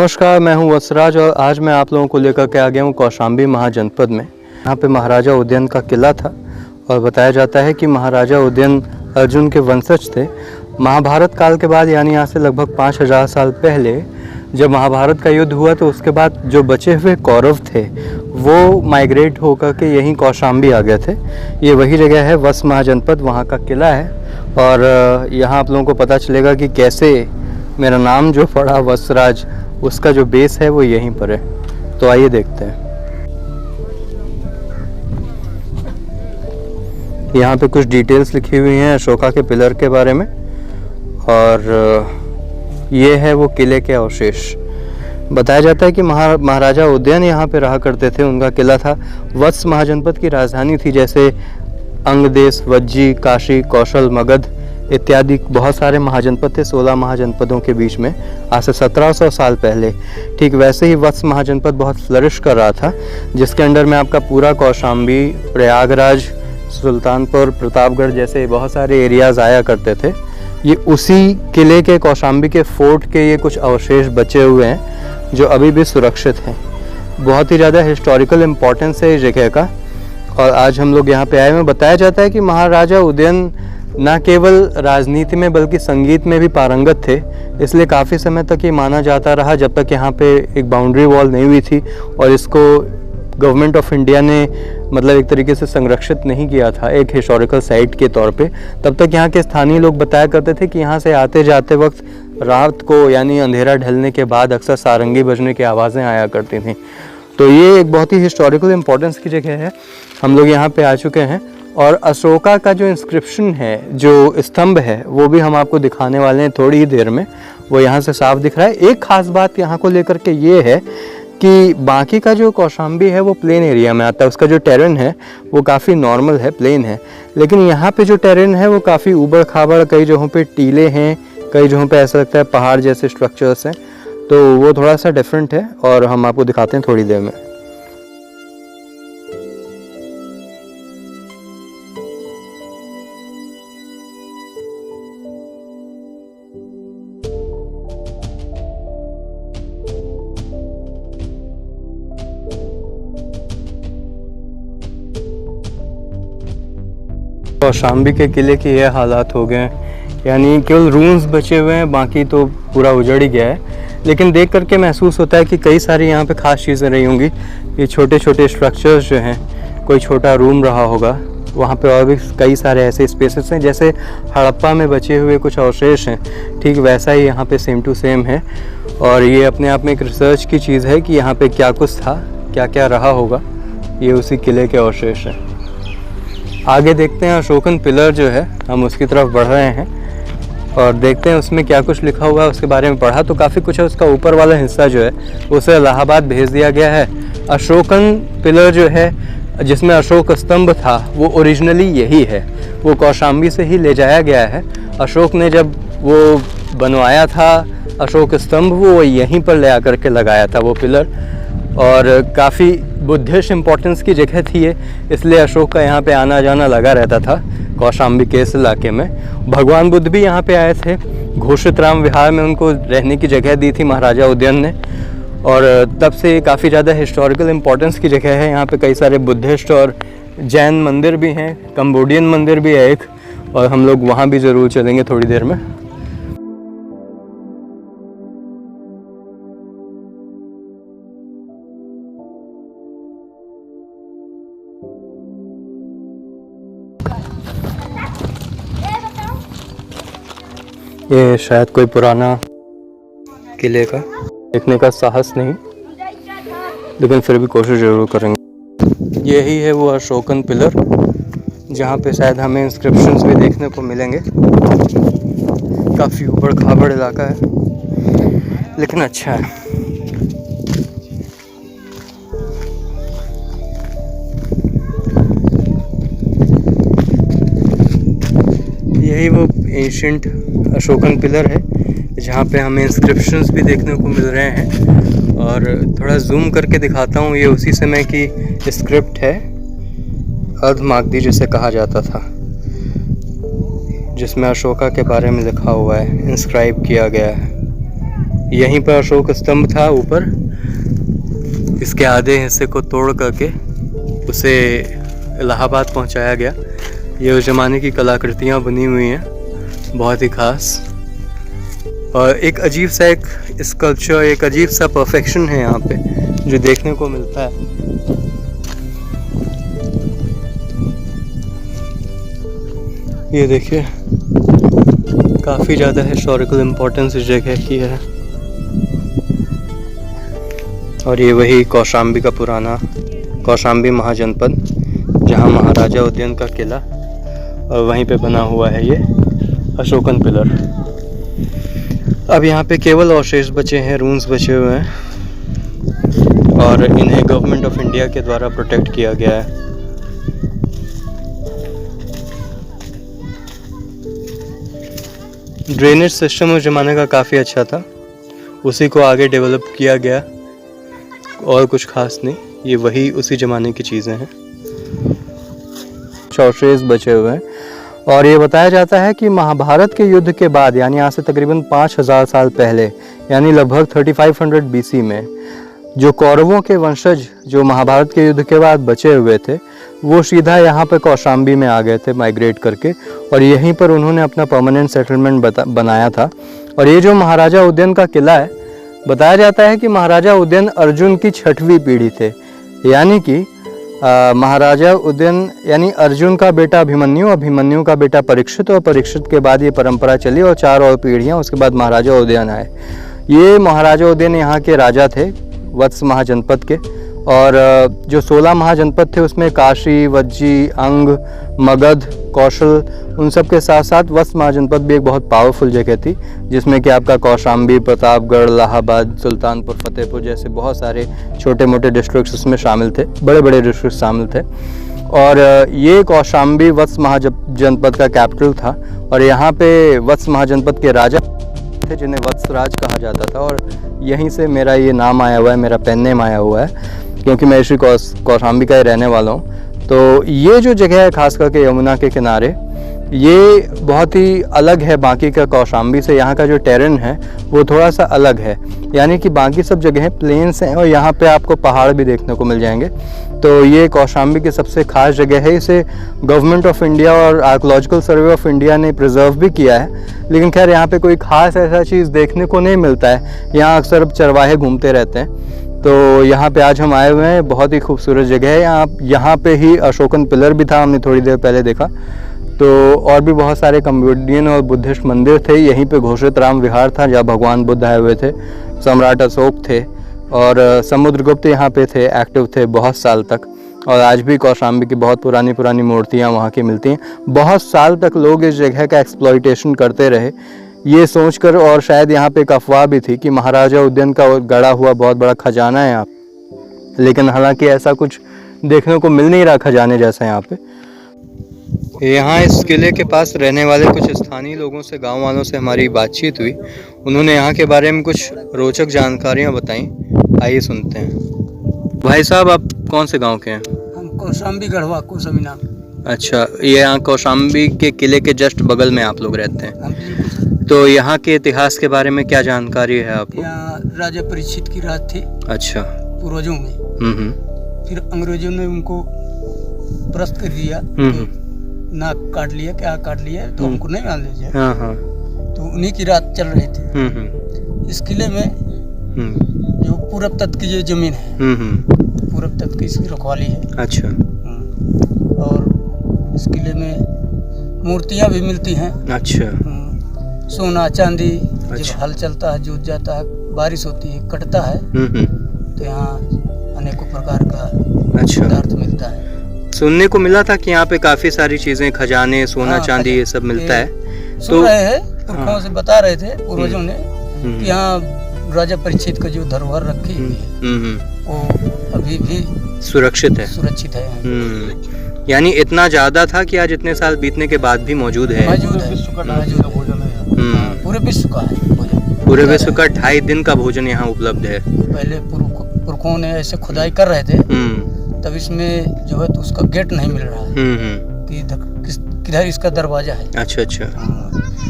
नमस्कार, मैं हूं वत्सराज और आज मैं आप लोगों को लेकर के आ गया हूं कौशाम्बी महाजनपद में। यहाँ पे महाराजा उदयन का किला था और बताया जाता है कि महाराजा उदयन अर्जुन के वंशज थे। महाभारत काल के बाद यानी यहाँ से लगभग 5000 साल पहले जब महाभारत का युद्ध हुआ तो उसके बाद जो बचे हुए कौरव थे वो माइग्रेट होकर के यहीं कौशाम्बी आ गए थे। ये वही जगह है, वत्स महाजनपद, वहाँ का किला है। और यहाँ आप लोगों को पता चलेगा कि कैसे मेरा नाम जो पड़ा वत्सराज, उसका जो बेस है वो यहीं पर है। तो आइए देखते हैं। यहाँ पे कुछ डिटेल्स लिखी हुई हैं अशोका के पिलर के बारे में और ये है वो किले के अवशेष। बताया जाता है कि महाराजा उदयन यहाँ पे रहा करते थे। उनका किला था, वत्स महाजनपद की राजधानी थी। जैसे अंगदेश, वज्जी, काशी, कौशल, मगध इत्यादि बहुत सारे महाजनपद थे 16 महाजनपदों के बीच में, आज से 1700 साल पहले। ठीक वैसे ही वत्स महाजनपद बहुत फ्लरिश कर रहा था, जिसके अंडर में आपका पूरा कौशाम्बी, प्रयागराज, सुल्तानपुर, प्रतापगढ़ जैसे बहुत सारे एरियाज़ आया करते थे। ये उसी किले के, कौशाम्बी के फोर्ट के ये कुछ अवशेष बचे हुए हैं जो अभी भी सुरक्षित हैं। बहुत ही ज़्यादा हिस्टोरिकल इम्पोर्टेंस है इस जगह का और आज हम लोग यहाँ पे आए हैं। बताया जाता है कि महाराजा उदयन न केवल राजनीति में बल्कि संगीत में भी पारंगत थे, इसलिए काफ़ी समय तक ये माना जाता रहा जब तक यहाँ पे एक बाउंड्री वॉल नहीं हुई थी और इसको गवर्नमेंट ऑफ इंडिया ने मतलब एक तरीके से संरक्षित नहीं किया था एक हिस्टोरिकल साइट के तौर पे। तब तक यहाँ के स्थानीय लोग बताया करते थे कि यहाँ से आते जाते वक्त रात को यानी अंधेरा ढलने के बाद अक्सर सारंगी बजने की आवाज़ें आया करती थीं। तो ये एक बहुत ही हिस्टोरिकल इम्पोर्टेंस की जगह है। हम लोग यहाँ पे आ चुके हैं और अशोका का जो इंस्क्रिप्शन है, जो स्तंभ है, वो भी हम आपको दिखाने वाले हैं थोड़ी ही देर में। वो यहाँ से साफ दिख रहा है। एक खास बात यहाँ को लेकर के ये है कि बाकी का जो कौशाम्बी है वो प्लेन एरिया में आता है। उसका जो टेरेन है वो काफ़ी नॉर्मल है, प्लेन है। लेकिन यहाँ पे जो टेरेन है वो काफ़ी ऊबड़ खाबड़, कई जगहों पे टीले हैं, कई जगहों पे ऐसा लगता है पहाड़ जैसे स्ट्रक्चर्स हैं। तो वो थोड़ा सा डिफरेंट है और हम आपको दिखाते हैं थोड़ी देर में। कौशाम्बी के किले के ये हालात हो गए हैं, यानी केवल रूम्स बचे हुए हैं, बाकी तो पूरा उजड़ ही गया है। लेकिन देख करके महसूस होता है कि कई सारी यहाँ पे ख़ास चीज़ें रही होंगी। ये छोटे छोटे स्ट्रक्चर्स जो हैं, कोई छोटा रूम रहा होगा, वहाँ पे और भी कई सारे ऐसे स्पेसेस हैं जैसे हड़प्पा में बचे हुए कुछ अवशेष हैं, ठीक वैसा ही यहाँ पे सेम टू सेम है। और ये अपने आप में एक रिसर्च की चीज़ है कि यहाँ पे क्या कुछ था, क्या क्या रहा होगा। ये उसी किले के अवशेष हैं। आगे देखते हैं अशोकन पिलर जो है, हम उसकी तरफ बढ़ रहे हैं और देखते हैं उसमें क्या कुछ लिखा हुआ है। उसके बारे में पढ़ा तो काफ़ी कुछ है। उसका ऊपर वाला हिस्सा जो है उसे इलाहाबाद भेज दिया गया है। अशोकन पिलर जो है, जिसमें अशोक स्तंभ था, वो ओरिजिनली यही है, वो कौशाम्बी से ही ले जाया गया है। अशोक ने जब वो बनवाया था अशोक स्तंभ, वो यहीं पर ले आकर के लगाया था वो पिलर। और काफ़ी बुद्धिस्ट इम्पोर्टेंस की जगह थी ये, इसलिए अशोक का यहाँ पे आना जाना लगा रहता था कौशाम्बी के इस इलाके में। भगवान बुद्ध भी यहाँ पे आए थे। घोषित राम विहार में उनको रहने की जगह दी थी महाराजा उदयन ने और तब से काफ़ी ज़्यादा हिस्टोरिकल इम्पोर्टेंस की जगह है। यहाँ पे कई सारे बुद्धिस्ट और जैन मंदिर भी हैं, कंबोडियन मंदिर भी है एक, और हम लोग वहाँ भी ज़रूर चलेंगे थोड़ी देर में। ये शायद कोई पुराना किले का देखने का साहस नहीं, लेकिन फिर भी कोशिश ज़रूर करेंगे। यही है वो अशोकन पिलर जहाँ पे शायद हमें इंस्क्रिप्शंस भी देखने को मिलेंगे। काफ़ी ऊबड़ खाबड़ इलाका है लेकिन अच्छा है। यही वो एंशिएंट अशोकन पिलर है जहाँ पे हमें इंस्क्रिप्शंस भी देखने को मिल रहे हैं। और थोड़ा जूम करके दिखाता हूँ, ये उसी समय की स्क्रिप्ट है, अर्धमागधी जिसे कहा जाता था, जिसमें अशोका के बारे में लिखा हुआ है, इंस्क्राइब किया गया है। यहीं पर अशोक स्तंभ था ऊपर, इसके आधे हिस्से को तोड़ करके उसे इलाहाबाद पहुंचाया गया। ये उस ज़माने की कलाकृतियाँ बनी हुई हैं, बहुत ही ख़ास, और एक अजीब सा एक स्कल्पचर, एक अजीब सा परफेक्शन है यहाँ पे जो देखने को मिलता है। ये देखिए, काफ़ी ज़्यादा हिस्टोरिकल इम्पोर्टेंस इस जगह की है। और ये वही कौशाम्बी का पुराना कौशाम्बी महाजनपद, जहाँ महाराजा उदयन का किला, और वहीं पे बना हुआ है ये अशोकन पिलर। अब यहाँ पे केवल अवशेष बचे हैं, रून्स बचे हुए हैं, और इन्हें गवर्नमेंट ऑफ इंडिया के द्वारा प्रोटेक्ट किया गया है। ड्रेनेज सिस्टम उस ज़माने का काफ़ी अच्छा था, उसी को आगे डेवलप किया गया, और कुछ खास नहीं, ये वही उसी ज़माने की चीज़ें हैं। अवशेष बचे हुए हैं, और ये बताया जाता है कि महाभारत के युद्ध के बाद, यानी आज से तकरीबन 5000 साल पहले, यानी लगभग 3500 BC में, जो कौरवों के वंशज जो महाभारत के युद्ध के बाद बचे हुए थे, वो सीधा यहाँ पे कौशाम्बी में आ गए थे माइग्रेट करके, और यहीं पर उन्होंने अपना परमानेंट सेटलमेंट बनाया था। और ये जो महाराजा उदयन का किला है, बताया जाता है कि महाराजा उदयन अर्जुन की 6वीं पीढ़ी थे, यानी कि महाराजा उदयन यानी अर्जुन का बेटा अभिमन्यु, अभिमन्यु का बेटा परीक्षित, और परीक्षित के बाद ये परंपरा चली, और 4 और पीढ़ियाँ, उसके बाद महाराजा उदयन आए। ये महाराजा उदयन यहाँ के राजा थे, वत्स महाजनपद के, और जो 16 महाजनपद थे उसमें काशी, वज्जी, अंग, मगध, कौशल, उन सब के साथ साथ वत्स महाजनपद भी एक बहुत पावरफुल जगह थी, जिसमें कि आपका कौशाम्बी, प्रतापगढ़, इलाहाबाद, सुल्तानपुर, फतेहपुर जैसे बहुत सारे छोटे मोटे डिस्ट्रिक्ट्स उसमें शामिल थे, बड़े बड़े डिस्ट्रिक्ट शामिल थे। और ये कौशाम्बी वत्स महाजनपद का कैपिटल था, और यहाँ पे वत्स महाजनपद के राजा थे जिन्हें वत्सराज कहा जाता था, और यहीं से मेरा ये नाम आया हुआ है, मेरा पेन नेम आया हुआ है, क्योंकि मैं इसी कौशाम्बी का ही रहने वाला हूँ। तो ये जो जगह है, खास करके यमुना के किनारे, ये बहुत ही अलग है बाकी का कौशाम्बी से। यहाँ का जो टेरेन है वो थोड़ा सा अलग है, यानी कि बाकी सब जगह प्लेन्स हैं, और यहाँ पे आपको पहाड़ भी देखने को मिल जाएंगे। तो ये कौशाम्बी की सबसे खास जगह है, इसे गवर्नमेंट ऑफ इंडिया और आर्कोलॉजिकल सर्वे ऑफ इंडिया ने प्रिजर्व भी किया है, लेकिन खैर यहाँ पे कोई खास ऐसा चीज़ देखने को नहीं मिलता है। यहाँ अक्सर चरवाहे घूमते रहते हैं। तो यहाँ पे आज हम आए हुए हैं, बहुत ही खूबसूरत जगह है। यहाँ पे ही अशोकन पिलर भी था, हमने थोड़ी देर पहले देखा। तो और भी बहुत सारे कंबोडियन और बुद्धिस्ट मंदिर थे। यहीं पे घोषित राम विहार था, जहाँ भगवान बुद्ध आए हुए थे। सम्राट अशोक थे, और समुद्रगुप्त यहाँ पे थे, एक्टिव थे बहुत साल तक। और आज भी कौशाम्बी की बहुत पुरानी मूर्तियाँ वहाँ की मिलती हैं। बहुत साल तक लोग इस जगह का एक्सप्लॉइटेशन करते रहे, ये सोचकर, और शायद यहाँ पे एक अफवाह भी थी कि महाराजा उदयन का गड़ा हुआ बहुत बड़ा खजाना है यहाँ, लेकिन हालांकि ऐसा कुछ देखने को मिल नहीं रहा खजाने जैसा यहाँ पे। यहाँ इस किले के पास रहने वाले कुछ स्थानीय लोगों से, गांव वालों से हमारी बातचीत हुई। उन्होंने यहाँ के बारे में कुछ रोचक जानकारियाँ बताई, आइए सुनते हैं। भाई साहब, आप कौन से गांव के हैं? हम कौशाम्बी गढ़वा कौशाम्बी नाम। अच्छा, ये यहाँ कौशाम्बी के किले के जस्ट बगल में आप लोग रहते हैं। तो यहाँ के इतिहास के बारे में क्या जानकारी है आपको? यहाँ राजा परीक्षित की राज थी। अच्छा। पूर्वजों में। फिर अंग्रेजों ने उनको परास्त कर दिया, नाक काट लिया, क्या काट लिया, तो हमको नहीं मान लीजिए। तो उन्हीं की राज चल रही थी। इस किले में जो पूरब तट की ये जमीन है, पूरब तट की इसकी रखवाली है। अच्छा। और इस किले में मूर्तियाँ भी मिलती हैं। अच्छा। सोना चांदी। अच्छा। जब हल चलता है, जोत जाता है, बारिश होती है, कटता है, तो यहाँ अनेकों प्रकार का पदार्थ मिलता है। सुनने को मिला था कि यहाँ पे काफी सारी चीजें, खजाने, सोना चांदी, ये सब मिलता है। तो रहे हैं, पुरखों से बता रहे थे पूर्वजों ने कि यहाँ राजा परीक्षित का जो धरोहर रखी हुई है वो अभी भी सुरक्षित है। यानी इतना ज्यादा था कि आज इतने साल बीतने के बाद भी मौजूद है। पूरे विश्व का है भोजन। पूरे विश्व का 2.5 दिन का भोजन यहाँ उपलब्ध है। पहले पुरखों ने ऐसे खुदाई कर रहे थे, तब इसमें जो है तो उसका गेट नहीं मिल रहा है कि किधर इसका दरवाजा है। अच्छा।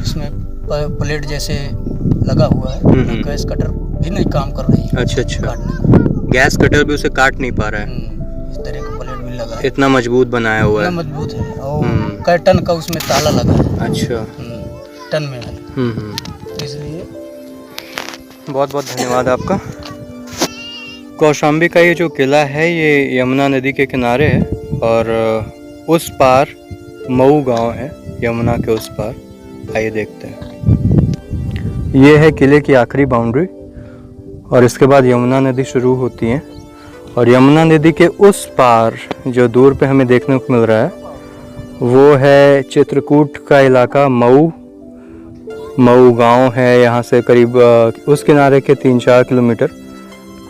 इसमें प्लेट जैसे लगा हुआ है, तो गैस कटर भी नहीं काम कर रही है अच्छा अच्छा, काटने को। गैस कटर भी उसे काट नहीं पा रहा है, इस तरह का प्लेट भी लगा है, इतना मजबूत बनाया हुआ इतना है। मजबूत है और कई टन का उसमें ताला लगा है। अच्छा, टन में है, इसलिए बहुत बहुत धन्यवाद आपका। कौशाम्बी का ये जो किला है ये यमुना नदी के किनारे है और उस पार मऊ गांव है, यमुना के उस पार। आइए देखते हैं। ये है किले की आखिरी बाउंड्री और इसके बाद यमुना नदी शुरू होती है और यमुना नदी के उस पार जो दूर पे हमें देखने को मिल रहा है वो है चित्रकूट का इलाका, मऊ गांव है। यहाँ से करीब उस किनारे के 3-4 किलोमीटर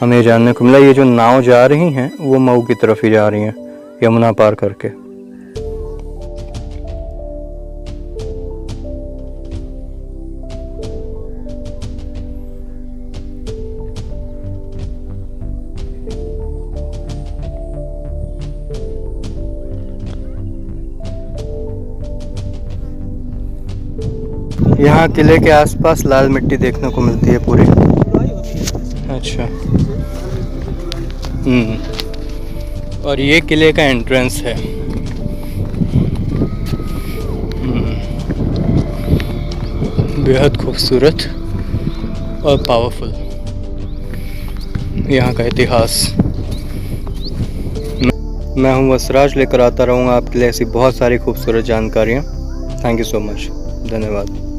हमें जानने को मिला। ये जो नाव जा रही हैं वो मऊ की तरफ ही जा रही हैं, यमुना पार करके। यहाँ किले के आसपास लाल मिट्टी देखने को मिलती है पूरी। अच्छा, और ये किले का एंट्रेंस है। बेहद खूबसूरत और पावरफुल यहाँ का इतिहास। मैं हूँ वसराज, लेकर आता रहूँगा आपके लिए ऐसी बहुत सारी खूबसूरत जानकारियाँ। थैंक यू सो मच, धन्यवाद।